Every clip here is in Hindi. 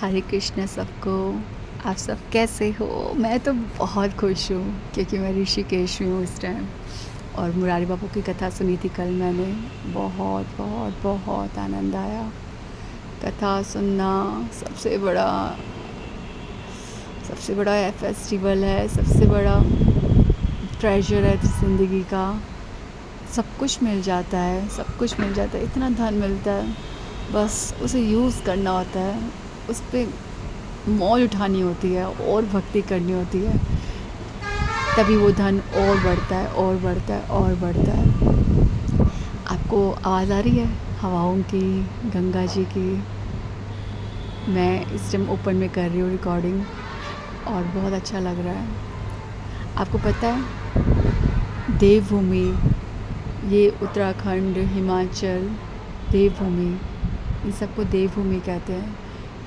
हरे कृष्ण सबको। आप सब कैसे हो? मैं तो बहुत खुश हूँ क्योंकि मैं ऋषिकेश में हूँ इस टाइम। और मुरारी बापू की कथा सुनी थी कल मैंने। बहुत बहुत बहुत आनंद आया। कथा सुनना सबसे बड़ा फेस्टिवल है, सबसे बड़ा ट्रेजर है ज़िंदगी का। सब कुछ मिल जाता है, सब कुछ मिल जाता है, इतना धन मिलता है, बस उसे यूज़ करना होता है, उस पर मौज उठानी होती है और भक्ति करनी होती है, तभी वो धन और बढ़ता है और बढ़ता है और बढ़ता है। आपको आवाज़ आ रही है हवाओं की, गंगा जी की? मैं इस टाइम ओपन में कर रही हूँ रिकॉर्डिंग और बहुत अच्छा लग रहा है। आपको पता है देवभूमि, ये उत्तराखंड, हिमाचल, देवभूमि, इन सबको देवभूमि कहते हैं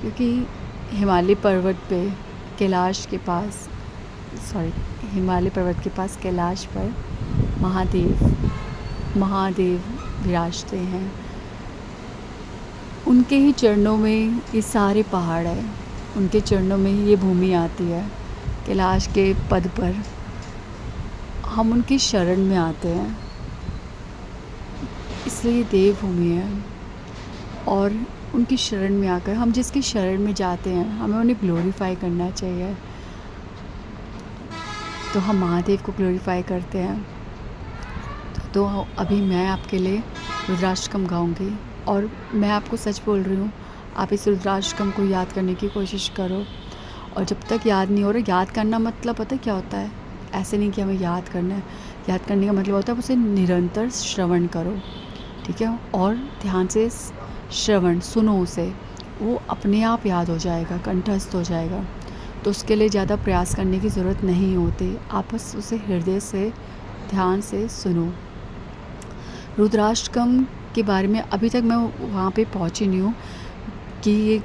क्योंकि हिमालय पर्वत पे कैलाश के पास हिमालय पर्वत के पास कैलाश पर महादेव विराजते हैं। उनके ही चरणों में ये सारे पहाड़ हैं, उनके चरणों में ही ये भूमि आती है। कैलाश के पद पर हम उनकी शरण में आते हैं, इसलिए देवभूमि है। और उनकी शरण में आकर हम जिसकी शरण में जाते हैं, हमें उन्हें ग्लोरीफाई करना चाहिए। तो हम महादेव को ग्लोरीफाई करते हैं। तो अभी मैं आपके लिए रुद्राष्टकम गाऊंगी और मैं आपको सच बोल रही हूँ, आप इस रुद्राष्टकम को याद करने की कोशिश करो। और जब तक याद नहीं हो रहा, याद करना मतलब पता है क्या होता है? ऐसे नहीं कि हमें याद करना है। याद करने का मतलब होता है उसे निरंतर श्रवण करो, ठीक है? और ध्यान से श्रवण सुनो उसे, वो अपने आप याद हो जाएगा, कंठस्थ हो जाएगा। तो उसके लिए ज़्यादा प्रयास करने की ज़रूरत नहीं होती, आप बस उसे हृदय से ध्यान से सुनो। रुद्राष्टकम के बारे में अभी तक मैं वहाँ पे पहुँची नहीं हूँ कि ये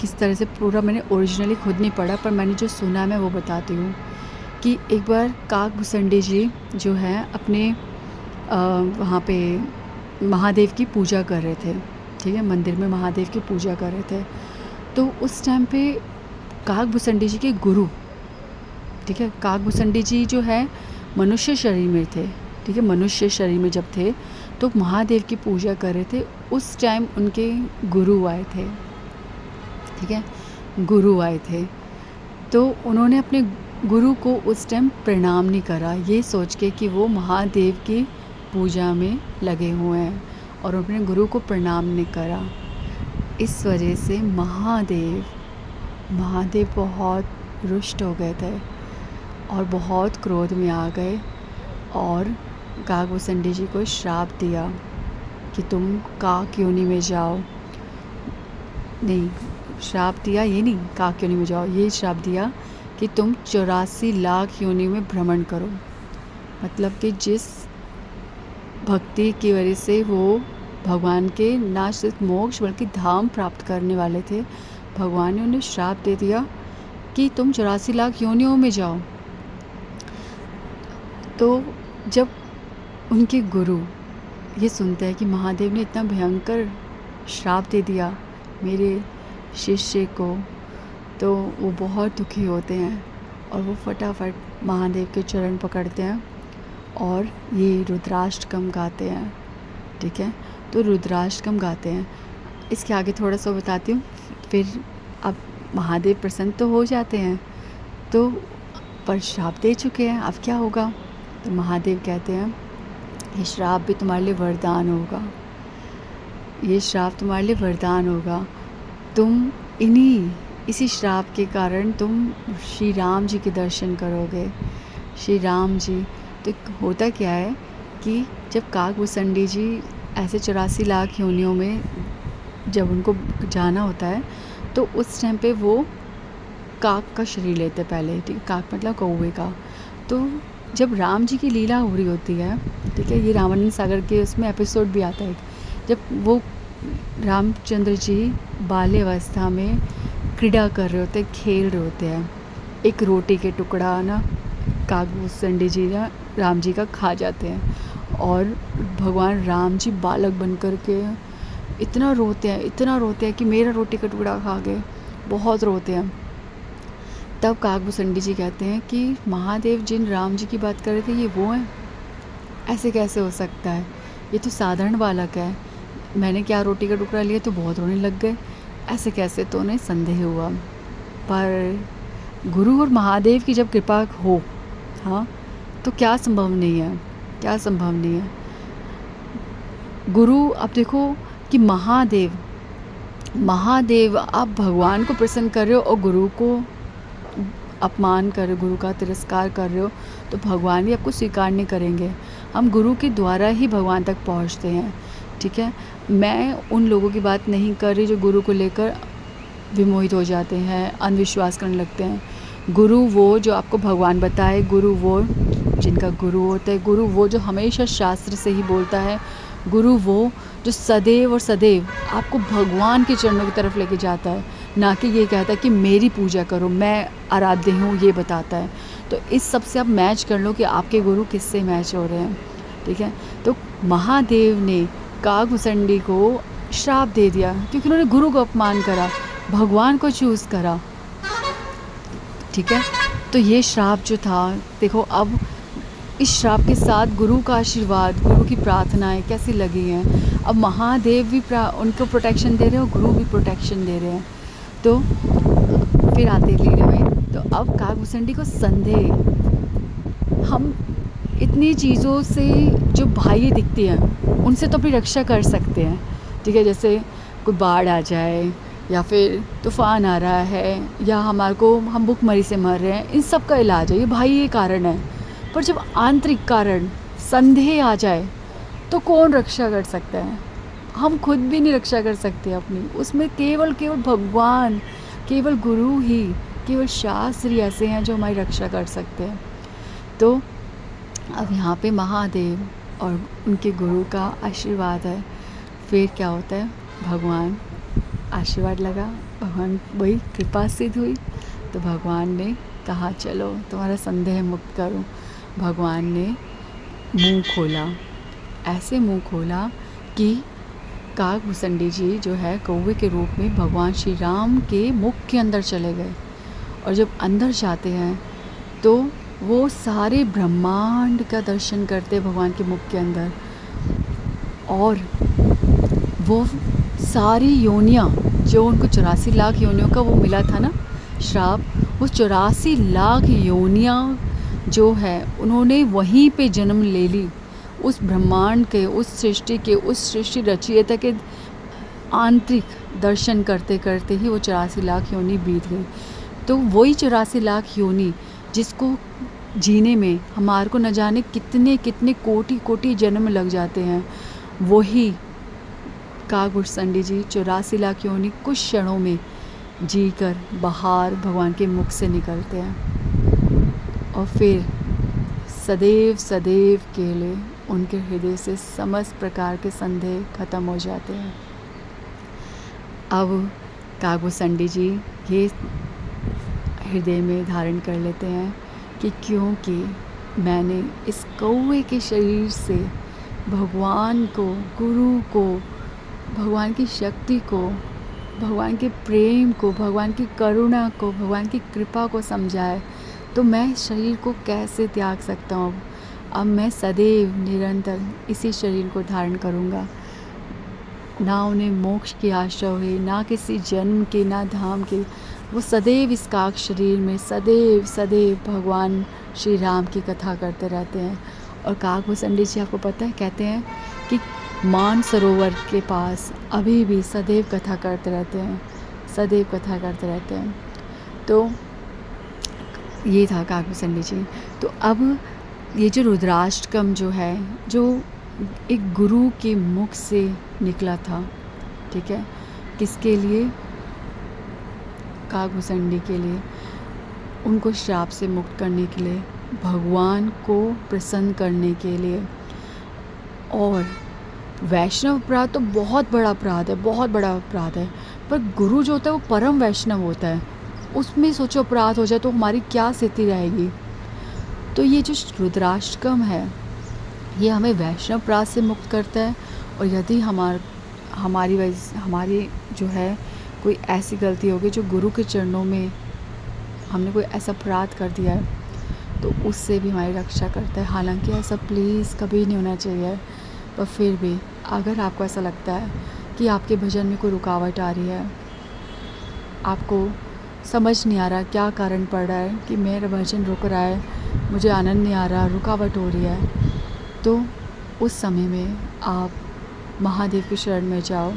किस तरह से पूरा मैंने ओरिजिनली खुद नहीं पढ़ा, पर मैंने जो सुना है मैं वो बताती हूँ। कि एक बार काकभूषणी जी जो हैं अपने वहाँ पे महादेव की पूजा कर रहे थे, ठीक है? मंदिर में महादेव की पूजा कर रहे थे। तो उस टाइम पे काकभूषणी जी के गुरु, ठीक है, काकभूषणी जी जो है मनुष्य शरीर में थे, ठीक है? मनुष्य शरीर में जब थे तो महादेव की पूजा कर रहे थे। उस टाइम उनके गुरु आए थे, ठीक है? गुरु आए थे। तो उन्होंने अपने गुरु को उस टाइम प्रणाम नहीं करा, ये सोच के कि वो महादेव की पूजा में लगे हुए हैं, और अपने गुरु को प्रणाम नहीं करा। इस वजह से महादेव बहुत रुष्ट हो गए थे और बहुत क्रोध में आ गए और काकभूषणी जी को श्राप दिया कि तुम काक योनि में जाओ। नहीं, श्राप दिया ये नहीं, काक योनि में जाओ, ये श्राप दिया कि तुम 84 लाख योनि में भ्रमण करो। मतलब कि जिस भक्ति की वजह से वो भगवान के ना सिर्फ मोक्ष बल्कि धाम प्राप्त करने वाले थे, भगवान ने उन्हें श्राप दे दिया कि तुम 84 लाख योनियों में जाओ। तो जब उनके गुरु ये सुनते हैं कि महादेव ने इतना भयंकर श्राप दे दिया मेरे शिष्य को, तो वो बहुत दुखी होते हैं और वो फटाफट महादेव के चरण पकड़ते हैं और ये रुद्राष्टकम गाते हैं, ठीक है? तो रुद्राष्टकम गाते हैं। इसके आगे थोड़ा सा बताती हूँ, फिर अब महादेव प्रसन्न तो हो जाते हैं, तो पर श्राप दे चुके हैं, अब क्या होगा? तो महादेव कहते हैं ये श्राप भी तुम्हारे लिए वरदान होगा, ये श्राप तुम्हारे लिए वरदान होगा। तुम इसी श्राप के कारण तुम श्री राम जी के दर्शन करोगे। श्री राम जी, तो होता क्या है कि जब काकभूषणी जी ऐसे 84 लाख योनियों में जब उनको जाना होता है, तो उस टाइम पे वो काक का शरीर लेते पहले, ठीक है? काक मतलब कौवे का। तो जब राम जी की लीला हो रही होती है, ठीक है, ये रामानंद सागर के उसमें एपिसोड भी आता है, जब वो रामचंद्र जी बाल्यावस्था में क्रीड़ा कर रहे होते हैं, खेल रहे होते हैं, एक रोटी के टुकड़ा ना काकभूषणी जी ना राम जी का खा जाते हैं और भगवान राम जी बालक बन कर के इतना रोते हैं कि मेरा रोटी का टुकड़ा खा गए। बहुत रोते हैं। तब काकभूषणी जी कहते हैं कि महादेव जिन राम जी की बात कर रहे थे ये वो हैं, ऐसे कैसे हो सकता है, ये तो साधारण बालक है, मैंने क्या रोटी का टुकड़ा लिया तो बहुत रोने लग गए, ऐसे कैसे, तो उन्हें संदेह हुआ। पर गुरु और महादेव की जब कृपा हो, हाँ, तो क्या संभव नहीं है, क्या संभव नहीं है। गुरु, अब देखो कि महादेव आप भगवान को प्रसन्न कर रहे हो और गुरु को अपमान कर रहे हो, गुरु का तिरस्कार कर रहे हो, तो भगवान भी आपको स्वीकार नहीं करेंगे। हम गुरु के द्वारा ही भगवान तक पहुंचते हैं, ठीक है। मैं उन लोगों की बात नहीं कर रही जो गुरु को लेकर विमोहित हो जाते हैं, अंधविश्वास करने लगते हैं। गुरु वो जो आपको भगवान बताए, गुरु वो जिनका गुरु होता है, गुरु वो जो हमेशा शास्त्र से ही बोलता है, गुरु वो जो सदैव और सदैव आपको भगवान के चरणों की तरफ लेके जाता है, ना कि ये कहता है कि मेरी पूजा करो, मैं आराध्य हूँ, ये बताता है। तो इस सब से आप मैच कर लो कि आपके गुरु किससे मैच हो रहे हैं, ठीक है। तो महादेव ने काकभूषणी को श्राप दे दिया क्योंकि उन्होंने गुरु को अपमान करा, भगवान को चूज़ करा, ठीक है। तो ये श्राप जो था, देखो अब इस श्राप के साथ गुरु का आशीर्वाद, गुरु की प्रार्थनाएं कैसी लगी हैं। अब महादेव भी उनको प्रोटेक्शन दे रहे हैं और गुरु भी प्रोटेक्शन दे रहे हैं। तो फिर आते लीला में, तो अब काकभूषणी को संदेह, हम इतनी चीज़ों से जो बाह्य दिखती हैं उनसे तो अपनी रक्षा कर सकते हैं, ठीक है। जैसे कोई बाढ़ आ जाए या फिर तूफ़ान आ रहा है या हम भूखमरी से मर रहे हैं, इन सब का इलाज है, ये बाह्य कारण है। पर जब आंतरिक कारण संदेह आ जाए तो कौन रक्षा कर सकता है? हम खुद भी नहीं रक्षा कर सकते अपनी, उसमें केवल भगवान, केवल गुरु ही, केवल शास्त्र ही ऐसे हैं जो हमारी रक्षा कर सकते हैं। तो अब यहाँ पे महादेव और उनके गुरु का आशीर्वाद है। फिर क्या होता है, भगवान आशीर्वाद लगा, भगवान वही कृपा सिद्ध हुई, तो भगवान ने कहा चलो तुम्हारा संदेह मुक्त करूं। भगवान ने मुंह खोला, ऐसे मुंह खोला कि काकभूषणी जी जो है कौवे के रूप में भगवान श्री राम के मुख के अंदर चले गए। और जब अंदर जाते हैं तो वो सारे ब्रह्मांड का दर्शन करते भगवान के मुख के अंदर, और वो सारी योनियाँ जो उनको 84 लाख योनियों का वो मिला था ना श्राप, वो 84 लाख योनियाँ जो है उन्होंने वहीं पे जन्म ले ली। उस ब्रह्मांड के, उस सृष्टि रचयिता के आंतरिक दर्शन करते करते ही वो 84 लाख योनि बीत गई। तो वही 84 लाख योनि जिसको जीने में हमारे को न जाने कितने कितने कोटि कोटि जन्म लग जाते हैं, वही काकभूषणी जी 84 लाख योनि कुछ क्षणों में जीकर बाहर भगवान के मुख से निकलते हैं। और फिर सदैव सदैव के लिए उनके हृदय से समस्त प्रकार के संदेह खत्म हो जाते हैं। अब काकभूषणी जी ये हृदय में धारण कर लेते हैं कि क्योंकि मैंने इस कौवे के शरीर से भगवान को, गुरु को, भगवान की शक्ति को, भगवान के प्रेम को, भगवान की करुणा को, भगवान की कृपा को समझा है, तो मैं शरीर को कैसे त्याग सकता हूँ। अब मैं सदैव निरंतर इसी शरीर को धारण करूँगा। ना उन्हें मोक्ष की आशा हुई, ना किसी जन्म की, ना धाम की, वो सदैव इस काक शरीर में सदैव सदैव भगवान श्री राम की कथा करते रहते हैं। और काकभूषणी जी आपको पता है कहते हैं कि मानसरोवर के पास अभी भी सदैव कथा करते रहते हैं, सदैव कथा करते रहते हैं। तो ये था काकभूषणी जी। तो अब ये जो रुद्राष्टकम जो है, जो एक गुरु के मुख से निकला था, ठीक है, किसके लिए? काकभूषणी के लिए, उनको श्राप से मुक्त करने के लिए, भगवान को प्रसन्न करने के लिए। और वैष्णव अपराध तो बहुत बड़ा अपराध है, बहुत बड़ा अपराध है, पर गुरु जो होता है वो परम वैष्णव होता है, उसमें सोचो अपराध हो जाए तो हमारी क्या स्थिति रहेगी। तो ये जो रुद्राष्टकम है ये हमें वैष्णव अपराध से मुक्त करता है। और यदि हमारी जो है कोई ऐसी गलती होगी जो गुरु के चरणों में हमने कोई ऐसा अपराध कर दिया है, तो उससे भी हमारी रक्षा करता है। हालांकि ऐसा प्लीज़ कभी नहीं होना चाहिए, पर फिर भी अगर आपको ऐसा लगता है कि आपके भजन में कोई रुकावट आ रही है, आपको समझ नहीं आ रहा क्या कारण पड़ रहा है कि मेरा भजन रुक रहा है, मुझे आनंद नहीं आ रहा, रुकावट हो रही है, तो उस समय में आप महादेव की शरण में जाओ।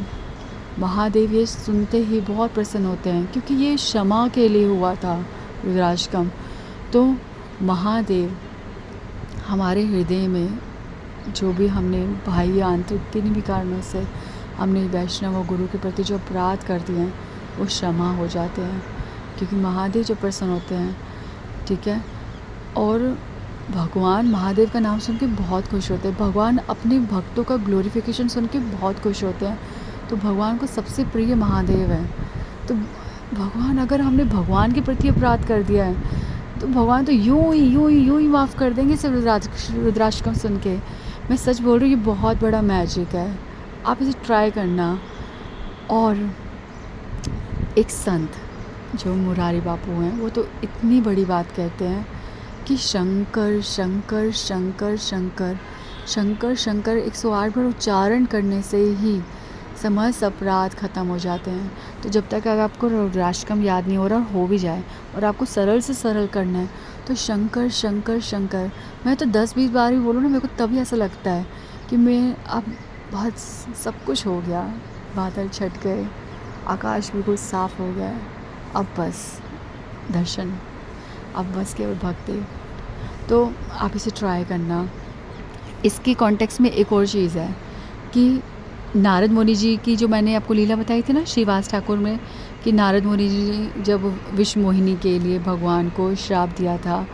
महादेव ये सुनते ही बहुत प्रसन्न होते हैं, क्योंकि ये क्षमा के लिए हुआ था रुद्राष्टकम। तो महादेव हमारे हृदय में जो भी हमने बाह्य आंतरिक किन्हीं भी कारणों से हमने वैष्णव और गुरु के प्रति जो अपराध कर दिए हैं, वो क्षमा हो जाते हैं, क्योंकि महादेव जो प्रसन्न होते हैं, ठीक है। और भगवान महादेव का नाम सुन के बहुत खुश होते हैं। भगवान अपने भक्तों का ग्लोरिफिकेशन सुन के बहुत खुश होते हैं। तो भगवान को सबसे प्रिय महादेव है। तो भगवान, अगर हमने भगवान के प्रति अपराध कर दिया है, तो भगवान तो यूं ही माफ़ कर देंगे सिर्फ रुद्राष्टकम सुन के। मैं सच बोल रही हूँ, ये बहुत बड़ा मैजिक है, आप इसे ट्राई करना। और एक संत जो मुरारी बापू हैं, वो तो इतनी बड़ी बात कहते हैं कि शंकर शंकर शंकर शंकर शंकर शंकर 108 बार उच्चारण करने से ही समस्त अपराध ख़त्म हो जाते हैं। तो जब तक अगर आपको रुद्राष्टकम याद नहीं हो रहा, हो भी जाए और आपको सरल से सरल करना है, तो शंकर शंकर शंकर, मैं तो 10-20 बार भी बोलूँ ना, मेरे को तभी ऐसा लगता है कि मैं अब बहुत सब कुछ हो गया, बादल छट गए, आकाश बिल्कुल साफ़ हो गया है, अब बस दर्शन, अब बस केवल भक्ति। तो आप इसे ट्राई करना। इसके कॉन्टेक्स्ट में एक और चीज़ है कि नारद मुनि जी की जो मैंने आपको लीला बताई थी ना श्रीवास ठाकुर में, कि नारद मुनि जी जब विष मोहिनी के लिए भगवान को श्राप दिया था,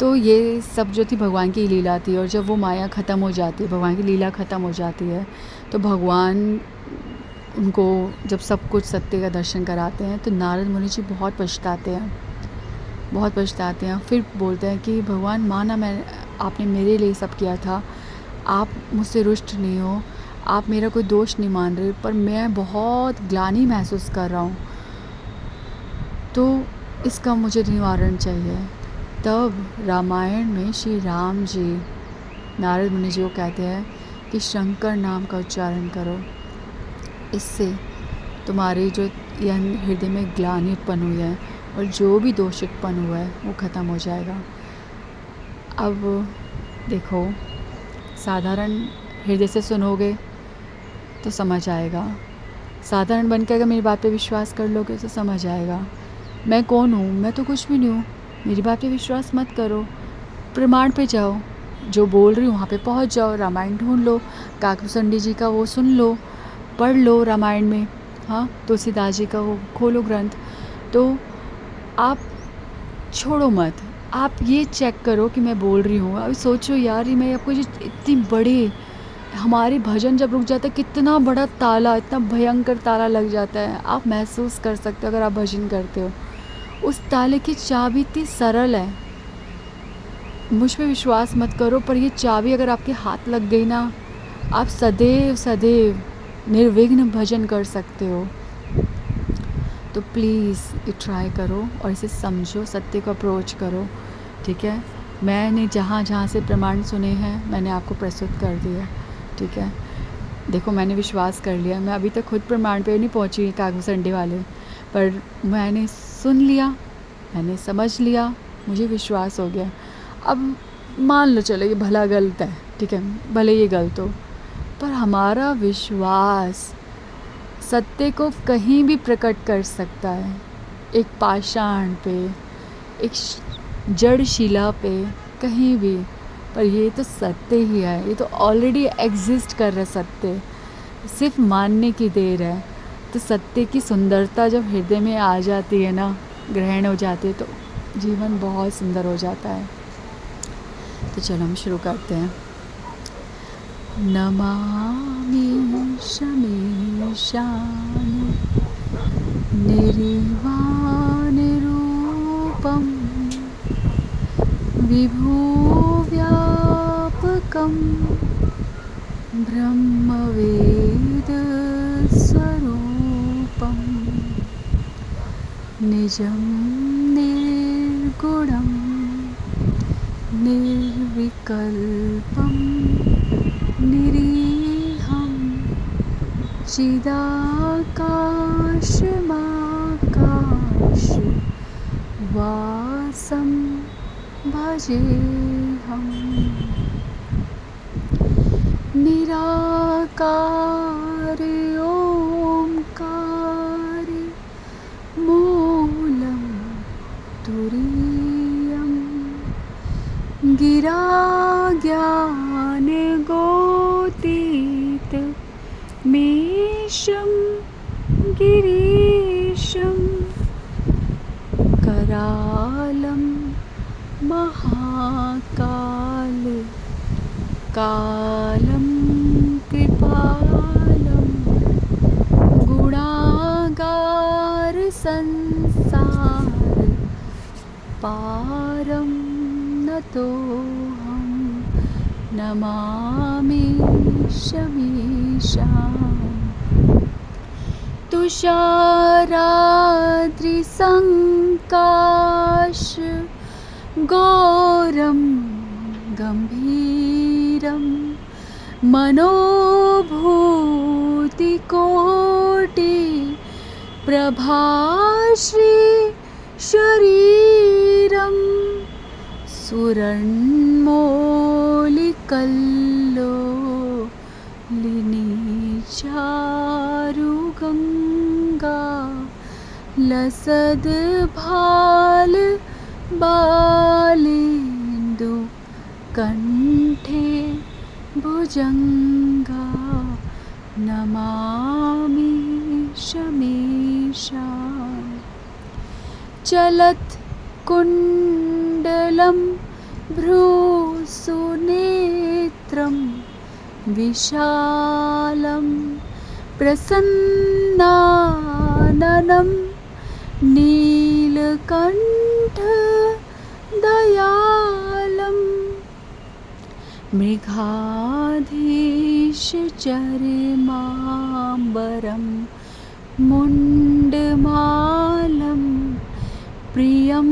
तो ये सब जो थी भगवान की लीला थी। और जब वो माया ख़त्म हो जाती है, भगवान की लीला ख़त्म हो जाती है, तो भगवान उनको जब सब कुछ सत्य का दर्शन कराते हैं, तो नारद मुनि जी बहुत पछताते हैं। फिर बोलते हैं कि भगवान, माना मैं आपने मेरे लिए सब किया था, आप मुझसे रुष्ट नहीं हो, आप मेरा कोई दोष नहीं मान रहे, पर मैं बहुत ग्लानि महसूस कर रहा हूँ, तो इसका मुझे निवारण चाहिए। तब रामायण में श्री राम जी नारद मुनि जी को कहते हैं कि शंकर नाम का उच्चारण करो, इससे तुम्हारी जो यह हृदय में ग्लानि उत्पन्न हुई है और जो भी दोष उत्पन्न हुआ है, वो ख़त्म हो जाएगा। अब देखो, साधारण हृदय से सुनोगे तो समझ आएगा, साधारण बन के अगर मेरी बात पे विश्वास कर लोगे तो समझ आएगा। मैं कौन हूँ? मैं तो कुछ भी नहीं हूँ। मेरी बात पे विश्वास मत करो, प्रमाण पे जाओ, जो बोल रही हूँ वहाँ पे पहुँच जाओ, रामायण ढूंढ लो, काकभूषणी जी का वो सुन लो, पढ़ लो रामायण में, हाँ, तुलसीदास जी का वो खोलो ग्रंथ। तो आप छोड़ो मत, आप ये चेक करो कि मैं बोल रही हूँ। अभी सोचो यार, ये मैं आपको जो इतनी बड़ी, हमारे भजन जब रुक जाता है, कितना बड़ा ताला, इतना भयंकर ताला लग जाता है, आप महसूस कर सकते हो अगर आप भजन करते हो। उस ताले की चाबी इतनी सरल है, मुझ पे विश्वास मत करो, पर ये चाबी अगर आपके हाथ लग गई ना, आप सदैव सदैव निर्विघ्न भजन कर सकते हो। तो प्लीज़ ये ट्राई करो और इसे समझो, सत्य को अप्रोच करो, ठीक है। मैंने जहाँ जहाँ से प्रमाण सुने हैं, मैंने आपको प्रस्तुत कर दिया, ठीक है। देखो, मैंने विश्वास कर लिया, मैं अभी तक खुद प्रमाण पे नहीं पहुँची काकभूषणी वाले, पर मैंने सुन लिया, मैंने समझ लिया, मुझे विश्वास हो गया। अब मान लो चलो ये भला गलत है, ठीक है, भले ये गलत हो, पर हमारा विश्वास सत्य को कहीं भी प्रकट कर सकता है, एक पाषाण पे, एक जड़ शिला पे, कहीं भी। पर ये तो सत्य ही है, ये तो ऑलरेडी एग्जिस्ट कर रहा है सत्य, सिर्फ मानने की देर है। तो सत्य की सुंदरता जब हृदय में आ जाती है ना, ग्रहण हो जाती है, तो जीवन बहुत सुंदर हो जाता है। तो चलो हम शुरू करते हैं। नमामि शमीशान निर्वाणरूपं विभुव्यापकं ब्रह्मवेदस्वरूपं निजं निर्गुणं निर्विकल्पं निरीहं चिदाकाशमाकाशवासं भजेऽहम् निराकार ओंकार मूलं तुरीयं गिरा ज्ञानगोतीत मेषं गिरीशं करालं महाकाल कालं कृपालं गुणागार संसार पारं नतोऽहं नमामि शमीशान् तुषाराद्रिसङ्काश गौरं गम्भीरं मनोभूतिकोटि प्रभाश्री शरीरं सुरन्मौलिकल्लोलिनीचारुगङ्गा लसद्भाल बालेन्दु कंठे भुजंगा नमामि शमीशान् चलत् कुण्डलं भ्रूसुनेत्रं विशालं प्रसन्नाननं नीलकण्ठ दयालं मृगाधीशचर्माम्बरं मुण्डमालं प्रियं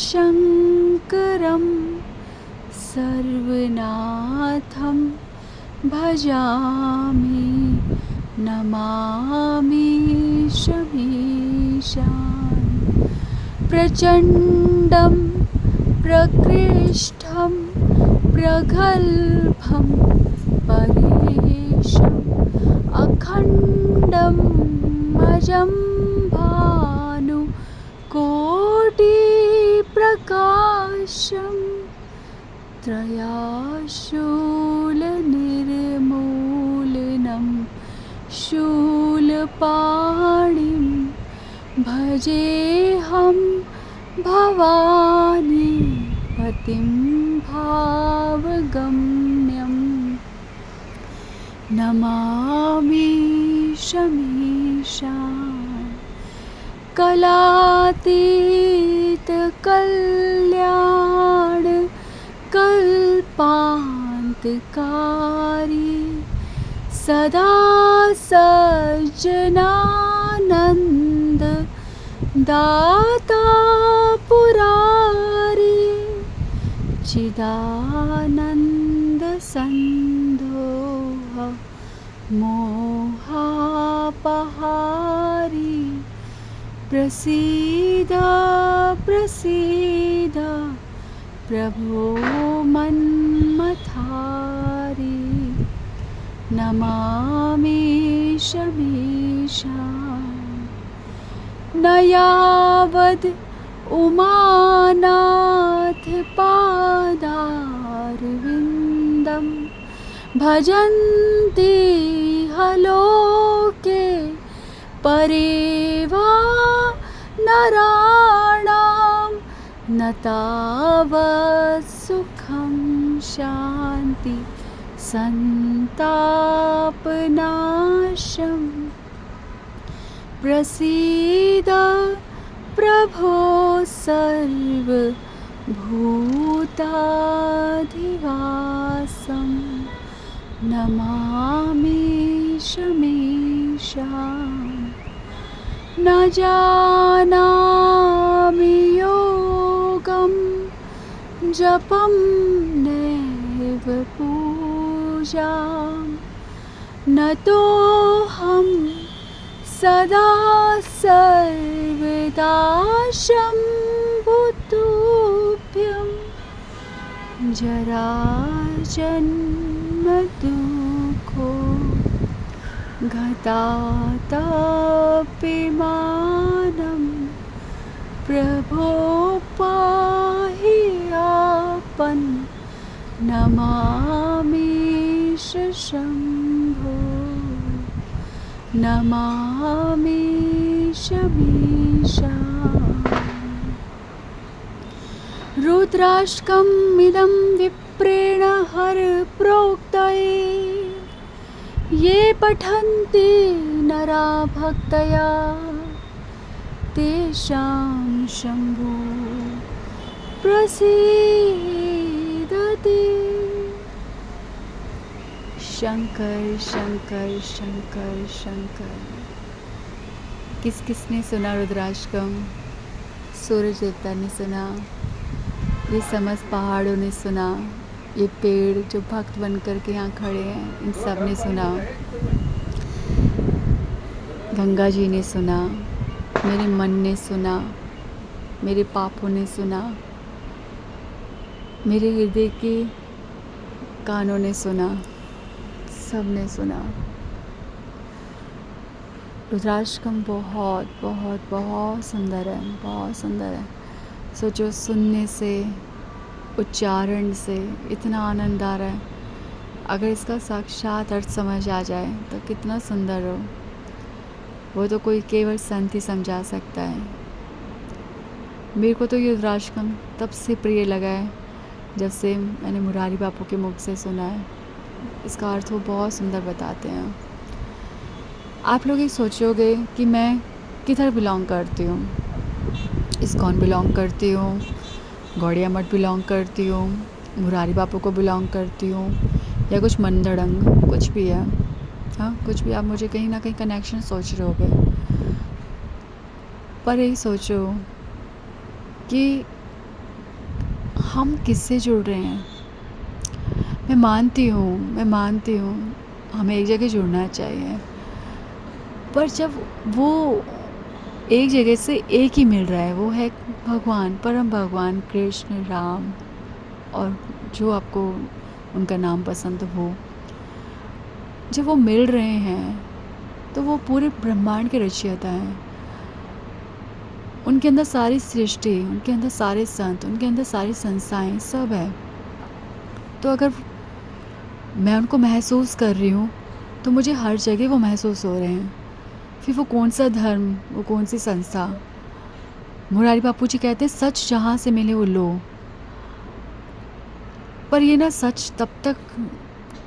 शङ्करं सर्वनाथं भजामि नमामि शमीशान् प्रचण्डं प्रकृष्टं प्रगल्भं परेशम् अखण्डं अजं भानुकोटिप्रकाशं त्रयाशूलनिर्मूलनं शूलपाणिं भजेऽहं भवानी पतिं भावगम्यं नमामि शमीशान् कलातीत कल्याण कल्पान्तकारी सदा सज्जनानन्द दाता पुरारी चिदानन्द सन्दोह मोहापहारी प्रसीद प्रसीद प्रभो मन्मथारी नमामि शमीशान् न यावद् उमानाथ पादारविन्दं भजन्ति हलोके परे वा नराणां न तावत् सुखं शान्ति संतापनाशं प्रसीद प्रभो सर्वभूताधिवासं नमामि शमीशान् न जानामि योगं जपं नैव पूजां न तोऽहं सदा सर्वदा शम्भुतुभ्यं जराजन्म दुःखो घटातपि मानं प्रभो पाहि आपन् नमामीश शम्भो नमामीश मीशा। रुद्राष्टकमिदं विप्रेण हर प्रोक्तये ये पठन्ति नरा भक्तया तेषां शम्भो प्रसीदति। शंकर शंकर शंकर शंकर। किस किसने सुना रुद्राष्टकम? सूरज देवता ने सुना, ये समस्त पहाड़ों ने सुना, ये पेड़ जो भक्त बनकर के यहाँ खड़े हैं इन सब ने सुना, गंगा जी ने सुना, मेरे मन ने सुना, मेरे पापों ने सुना, मेरे हृदय के कानों ने सुना, सब ने सुना। रुद्राष्टकम बहुत बहुत बहुत सुंदर है, बहुत सुंदर है। सोचो, सुनने से, उच्चारण से इतना आनंद आ रहा है। अगर इसका साक्षात अर्थ समझ आ जाए तो कितना सुंदर हो। वो तो कोई केवल संत ही समझा सकता है। मेरे को तो ये रुद्राष्टकम तब से प्रिय लगा है जब से मैंने मुरारी बापू के मुख से सुना है। इसका अर्थ वो बहुत सुंदर बताते हैं। आप लोग ये सोचोगे कि मैं किधर बिलोंग करती हूँ। इस्कॉन बिलोंग करती हूँ, गौड़िया मठ बिलोंग करती हूँ, मुरारी बापू को बिलोंग करती हूँ, या कुछ मंदड़ंग, कुछ भी है। हाँ, कुछ भी। आप मुझे कहीं ना कहीं कनेक्शन सोच रहे होगे, पर यही सोचो कि हम किससे जुड़ रहे हैं। मैं मानती हूँ हमें एक जगह जुड़ना चाहिए, पर जब वो एक जगह से एक ही मिल रहा है, वो है भगवान, परम भगवान कृष्ण, राम, और जो आपको उनका नाम पसंद हो, जब वो मिल रहे हैं तो वो पूरे ब्रह्मांड के रचयिता हैं। उनके अंदर सारी सृष्टि, उनके अंदर सारे संत, उनके अंदर सारी संस्थाएं, सब है। तो अगर मैं उनको महसूस कर रही हूँ तो मुझे हर जगह वो महसूस हो रहे हैं। फिर वो कौन सा धर्म, वो कौन सी संस्था। मुरारी बापू जी कहते हैं सच जहाँ से मिले वो लो। पर ये ना, सच तब तक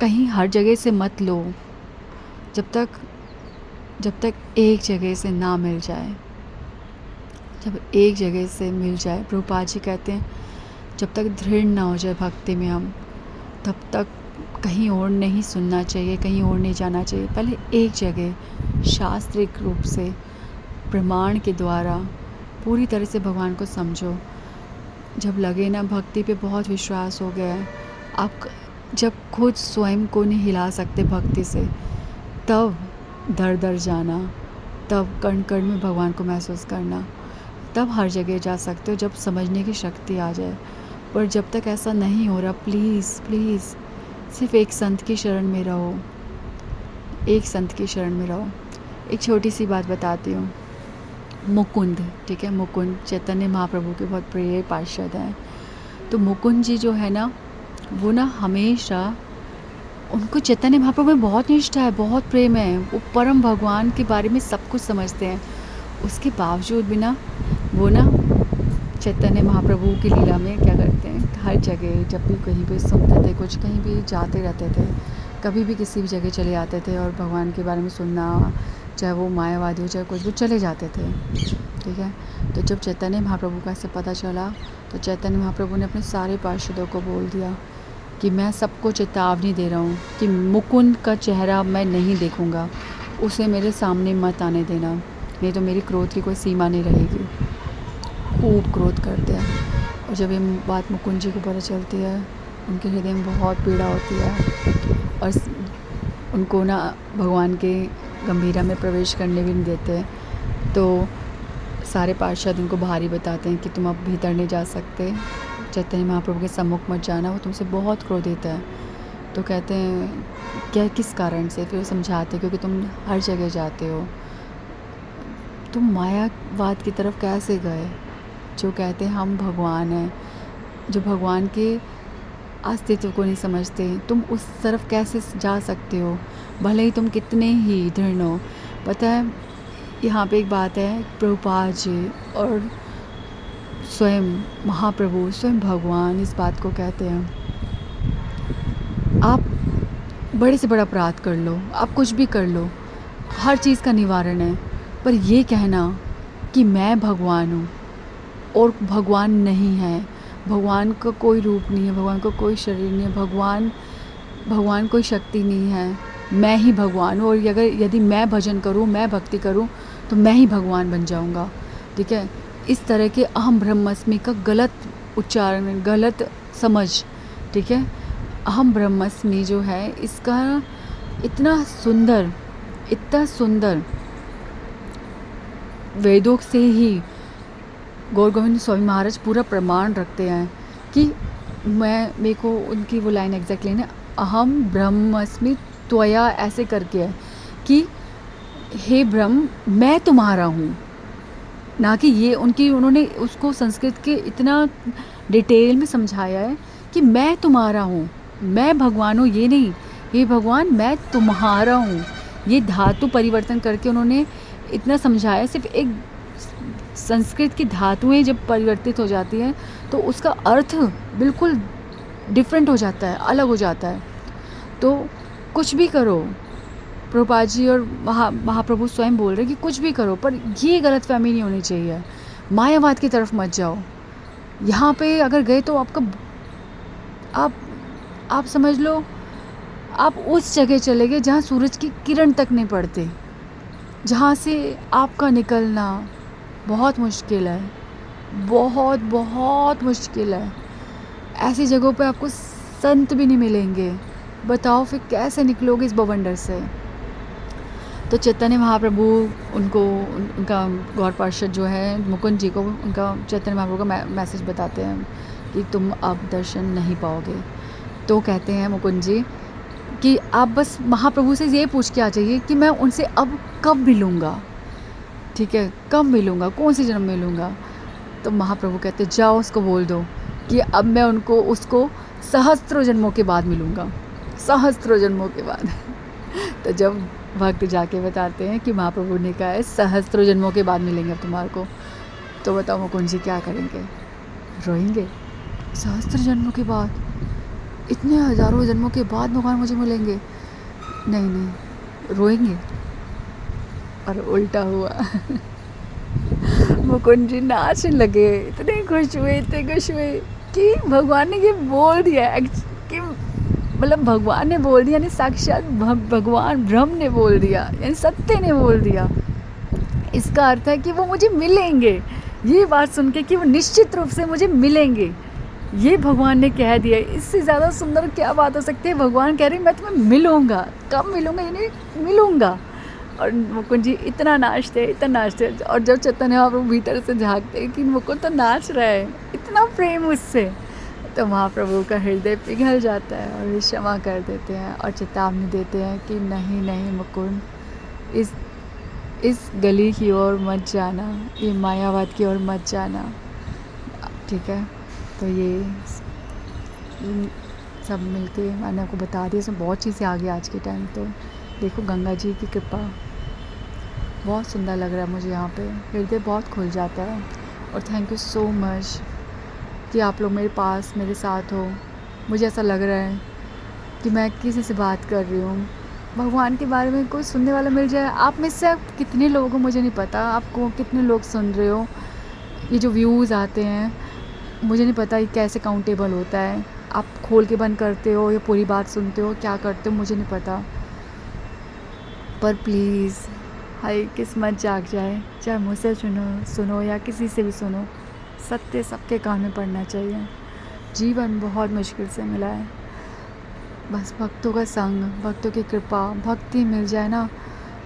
कहीं हर जगह से मत लो जब तक एक जगह से ना मिल जाए। जब एक जगह से मिल जाए, प्रभुपाद जी कहते हैं जब तक दृढ़ ना हो जाए भक्ति में हम, तब तक कहीं और नहीं सुनना चाहिए, कहीं और नहीं जाना चाहिए। पहले एक जगह शास्त्रिक रूप से, प्रमाण के द्वारा पूरी तरह से भगवान को समझो। जब लगे ना भक्ति पे बहुत विश्वास हो गया है, आप जब खुद स्वयं को नहीं हिला सकते भक्ति से, तब दर दर जाना, तब कण कण में भगवान को महसूस करना, तब हर जगह जा सकते हो जब समझने की शक्ति आ जाए। पर जब तक ऐसा नहीं हो रहा, प्लीज़ प्लीज़ सिर्फ एक संत की शरण में रहो, एक संत की शरण में रहो। एक छोटी सी बात बताती हूँ। मुकुंद, ठीक है, मुकुंद चैतन्य महाप्रभु के बहुत प्रिय पार्षद हैं। तो मुकुंद जी जो है ना, वो ना हमेशा, उनको चैतन्य महाप्रभु में बहुत निष्ठा है, बहुत प्रेम है। वो परम भगवान के बारे में सब कुछ समझते हैं। उसके बावजूद भी ना, वो ना चैतन्य महाप्रभु की लीला में क्या करते हैं, हर जगह जब भी कहीं पे सुनते थे कुछ, कहीं भी जाते रहते थे, कभी भी किसी भी जगह चले जाते थे और भगवान के बारे में सुनना, चाहे वो मायावादी हो चाहे कुछ, वो चले जाते थे। ठीक है। तो जब चैतन्य महाप्रभु का ऐसे पता चला तो चैतन्य महाप्रभु ने अपने सारे पार्षदों को बोल दिया कि मैं सबको चेतावनी दे रहा हूँ कि मुकुंद का चेहरा मैं नहीं देखूँगा, उसे मेरे सामने मत आने देना। नहीं तो मेरी क्रोध की कोई सीमा नहीं रहेगी। खूब क्रोध करते हैं, और जब ये बात मुकुंद जी को पता चलती है, उनके हृदय में बहुत पीड़ा होती है और उनको ना भगवान के गंभीरा में प्रवेश करने भी नहीं देते। तो सारे पार्षद उनको बाहर ही बताते हैं कि तुम अब भीतर नहीं जा सकते, चैतन्य महाप्रभु के सम्मुख मत जाना, वो तुमसे बहुत क्रोधित है। तो कहते हैं क्या, किस कारण से? फिर वो समझाते हैं क्योंकि तुम हर जगह जाते हो, तुम मायावाद की तरफ कैसे गए? जो कहते हैं हम भगवान हैं, जो भगवान के अस्तित्व को नहीं समझते, तुम उस तरफ कैसे जा सकते हो, भले ही तुम कितने ही दृढ़ हो। पता है, यहाँ पे एक बात है, प्रभुपाद जी और स्वयं महाप्रभु, स्वयं भगवान इस बात को कहते हैं, आप बड़े से बड़ा अपराध कर लो, आप कुछ भी कर लो, हर चीज़ का निवारण है, पर ये कहना कि मैं भगवान हूँ और भगवान नहीं है, भगवान का कोई रूप नहीं है, भगवान का कोई शरीर नहीं है, भगवान कोई शक्ति नहीं है, मैं ही भगवान हूँ, और यदि मैं भजन करूँ, मैं भक्ति करूँ, तो मैं ही भगवान बन जाऊँगा। ठीक है, इस तरह के अहम ब्रह्मस्मि का गलत उच्चारण, गलत समझ। ठीक है, अहम ब्रह्मस्मि जो है, इसका इतना सुंदर वेदों से ही गौर गोविंद स्वामी महाराज पूरा प्रमाण रखते हैं कि मेरे को उनकी वो लाइन एग्जैक्ट लेना, अहम ब्रह्मस्मि त्वया, ऐसे करके है कि हे ब्रह्म, मैं तुम्हारा हूँ, ना कि ये उन्होंने उसको संस्कृत के इतना डिटेल में समझाया है कि मैं तुम्हारा हूँ, मैं भगवान हूँ, ये नहीं, हे भगवान मैं तुम्हारा हूँ। ये धातु परिवर्तन करके उन्होंने इतना समझाया। सिर्फ एक संस्कृत की धातुएं जब परिवर्तित हो जाती हैं तो उसका अर्थ बिल्कुल डिफरेंट हो जाता है, अलग हो जाता है। तो कुछ भी करो, प्रभुपाद जी और महाप्रभु स्वयं बोल रहे हैं कि कुछ भी करो, पर ये गलतफहमी नहीं होनी चाहिए, मायावाद की तरफ मत जाओ। यहाँ पे अगर गए तो आप समझ लो, आप उस जगह चले गए जहाँ सूरज की किरण तक नहीं पड़ती, जहाँ से आपका निकलना बहुत मुश्किल है, बहुत मुश्किल है। ऐसी जगहों पे आपको संत भी नहीं मिलेंगे, बताओ फिर कैसे निकलोगे इस बवंडर से? तो चैतन्य महाप्रभु उनका गौर पार्षद जो है मुकुंद जी को, उनका चैतन्य महाप्रभु का मैसेज बताते हैं कि तुम अब दर्शन नहीं पाओगे। तो कहते हैं मुकुंद जी कि आप बस महाप्रभु से ये पूछ के आ जाइए कि मैं उनसे अब कब मिलूँगा। ठीक है, कब मिलूँगा, कौन सी जन्म मिलूँगा? तो महाप्रभु कहते जाओ उसको बोल दो कि अब मैं उसको सहस्त्रों जन्मों के बाद मिलूँगा, सहस्त्रों जन्मों के बाद। तो जब भक्त जाके बताते हैं कि महाप्रभु ने कहा है सहस्त्रों जन्मों के बाद मिलेंगे अब तुम्हारे को, तो बताओ मुकुंद जी क्या करेंगे? रोएंगे? सहस्त्र जन्मों के बाद, इतने हजारों जन्मों के बाद भगवान मुझे मिलेंगे? नहीं, रोएंगे। और उल्टा हुआ। मुकुंद जी नाचने लगे, इतने खुश हुए कि भगवान ने ये बोल दिया, कि मतलब भगवान ने बोल दिया, यानी साक्षात भगवान ब्रह्म ने बोल दिया, यानी सत्य ने बोल दिया। इसका अर्थ है कि वो मुझे मिलेंगे। ये बात सुन के कि वो निश्चित रूप से मुझे मिलेंगे, ये भगवान ने कह दिया। इससे ज़्यादा सुंदर क्या बात हो सकती है? भगवान कह रहे हैं मैं तुम्हें मिलूँगा। कब मिलूँगा? यानी मिलूँगा। और मुकुंद जी इतना नाचते, और जब चैतन्य महाप्रभु भीतर से झाँकते कि मुकुंद तो नाच रहा है, इतना प्रेम उससे, तो महाप्रभु का हृदय पिघल जाता है और वे क्षमा कर देते हैं और चेतावनी देते हैं कि नहीं मुकुंद, इस गली की ओर मत जाना, ये मायावाद की ओर मत जाना। ठीक है, तो ये सब मिलके मैंने आपको बता दिया। इसमें बहुत चीज़ें आ गई आज के टाइम। तो देखो गंगा जी की कृपा, बहुत सुंदर लग रहा है मुझे यहाँ पे, हृदय बहुत खुल जाता है। और थैंक यू सो मच कि आप लोग मेरे पास, मेरे साथ हो। मुझे ऐसा लग रहा है कि मैं किसी से बात कर रही हूँ, भगवान के बारे में कोई सुनने वाला मिल जाए। आप में से कितने लोग हो मुझे नहीं पता, आपको कितने लोग सुन रहे हो। ये जो व्यूज़ आते हैं मुझे नहीं पता ये कैसे काउंटेबल होता है, आप खोल के बंद करते हो या पूरी बात सुनते हो, क्या करते हो मुझे नहीं पता। पर प्लीज़ हाय किस्मत जाग जाए, चाहे मुझसे सुनो या किसी से भी सुनो, सत्य सबके कान में पड़ना चाहिए। जीवन बहुत मुश्किल से मिला है, बस भक्तों का संग, भक्तों की कृपा, भक्ति मिल जाए ना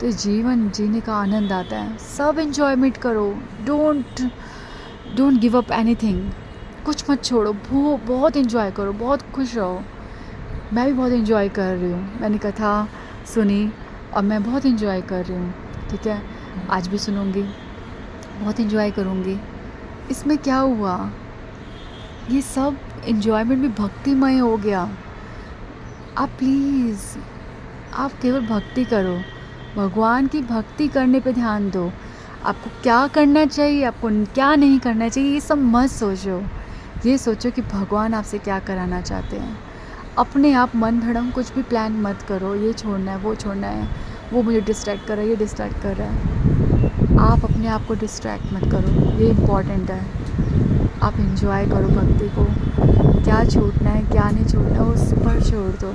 तो जीवन जीने का आनंद आता है। सब एंजॉयमेंट करो, don't don't give up anything. कुछ मत छोड़ो, बहुत एंजॉय करो, बहुत खुश रहो। मैं भी बहुत एंजॉय कर रही हूँ, मैंने कथा सुनी और मैं बहुत एंजॉय कर रही हूँ। ठीक है, आज भी सुनूंगी, बहुत एंजॉय करूँगी। इसमें क्या हुआ, ये सब एंजॉयमेंट भी भक्तिमय हो गया। आप प्लीज़, आप केवल भक्ति करो, भगवान की भक्ति करने पे ध्यान दो। आपको क्या करना चाहिए, आपको क्या नहीं करना चाहिए, ये सब मत सोचो। ये सोचो कि भगवान आपसे क्या कराना चाहते हैं। अपने आप मन भड़म कुछ भी प्लान मत करो, ये छोड़ना है, वो छोड़ना है, वो मुझे डिस्ट्रैक्ट कर रहा है, ये डिस्ट्रैक्ट कर रहा है। आप अपने आप को डिस्ट्रैक्ट मत करो, ये इम्पॉर्टेंट है। आप एंजॉय करो भक्ति को। क्या छूटना है, क्या नहीं छूटना, उस पर छोड़ दो।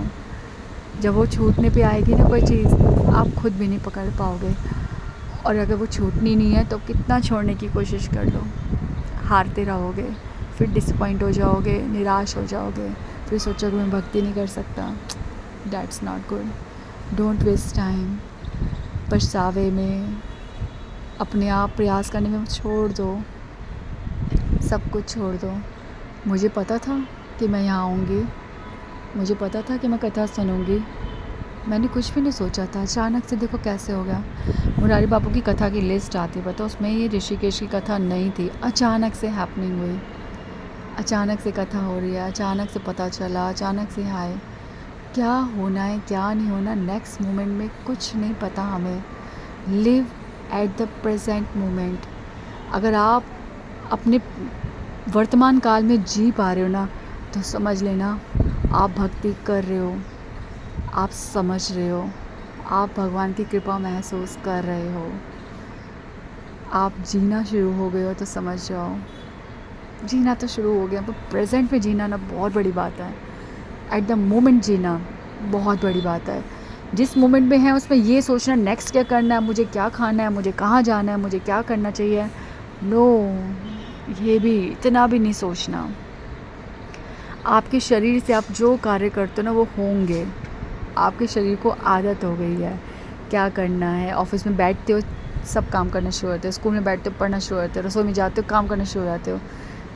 जब वो छूटने पे आएगी ना कोई चीज़, आप खुद भी नहीं पकड़ पाओगे। और अगर वो छूटनी नहीं है तो कितना छोड़ने की कोशिश कर लो, हारते रहोगे, फिर डिसपॉइंट हो जाओगे, निराश हो जाओगे, फिर सोचोगे मैं भक्ति नहीं कर सकता। That's not good. Don't waste time पछतावे में, अपने आप प्रयास करने में छोड़ दो, सब कुछ छोड़ दो। मुझे पता था कि मैं यहाँ आऊँगी, मुझे पता था कि मैं कथा सुनूँगी। मैंने कुछ भी नहीं सोचा था, अचानक से देखो कैसे हो गया। मुरारी बापू की कथा की लिस्ट आती, पता उसमें ये ऋषिकेश की कथा नहीं थी, अचानक से हैपनिंग हुई, अचानक से कथा हो रही है, अचानक से पता चला, अचानक से हाय। क्या होना है क्या नहीं होना नेक्स्ट मोमेंट में कुछ नहीं पता हमें। Live at the present moment. अगर आप अपने वर्तमान काल में जी पा रहे हो ना, तो समझ लेना आप भक्ति कर रहे हो, आप समझ रहे हो, आप भगवान की कृपा महसूस कर रहे हो, आप जीना शुरू हो गए हो, तो समझ जाओ जीना तो शुरू हो गया। पर प्रेजेंट में जीना ना बहुत बड़ी बात है, एट द मोमेंट जीना बहुत बड़ी बात है। जिस मोमेंट में है उसमें ये सोचना नेक्स्ट क्या करना है, मुझे क्या खाना है, मुझे कहाँ जाना है, मुझे क्या करना चाहिए, नो, ये भी इतना भी नहीं सोचना। आपके शरीर से आप जो कार्य करते हो ना वो होंगे। आपके शरीर को आदत हो गई है क्या करना है। ऑफिस में बैठते हो सब काम करना शुरू होते हो, स्कूल में बैठते हो पढ़ना शुरू होते हो, रसोई में जाते हो काम करना शुरू हो जाते हो।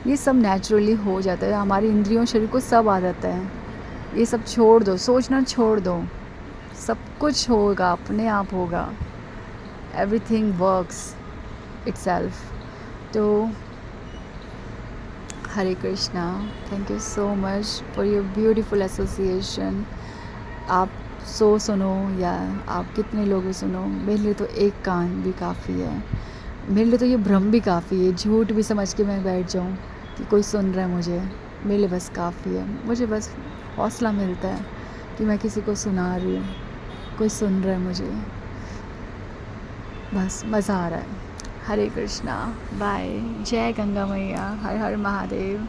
ये सब नेचुरली हो जाता है, हमारी इंद्रियों शरीर को सब आदत है। ये सब छोड़ दो, सोचना छोड़ दो, सब कुछ होगा, अपने आप होगा। Everything works itself. तो Hare Krishna, thank you so much for your beautiful association. आप सुनो या आप कितने लोग भी सुनो, मेरे लिए तो एक कान भी काफ़ी है। मेरे लिए तो ये भ्रम भी काफ़ी है, झूठ भी समझ के मैं बैठ जाऊँ कि कोई सुन रहा है मुझे, मेरे लिए बस काफ़ी है। मुझे बस हौसला मिलता है कि मैं किसी को सुना रही हूँ, कोई सुन रहा है मुझे, बस मज़ा आ रहा है। हरे कृष्णा, बाय, जय गंगा मैया, हर हर महादेव।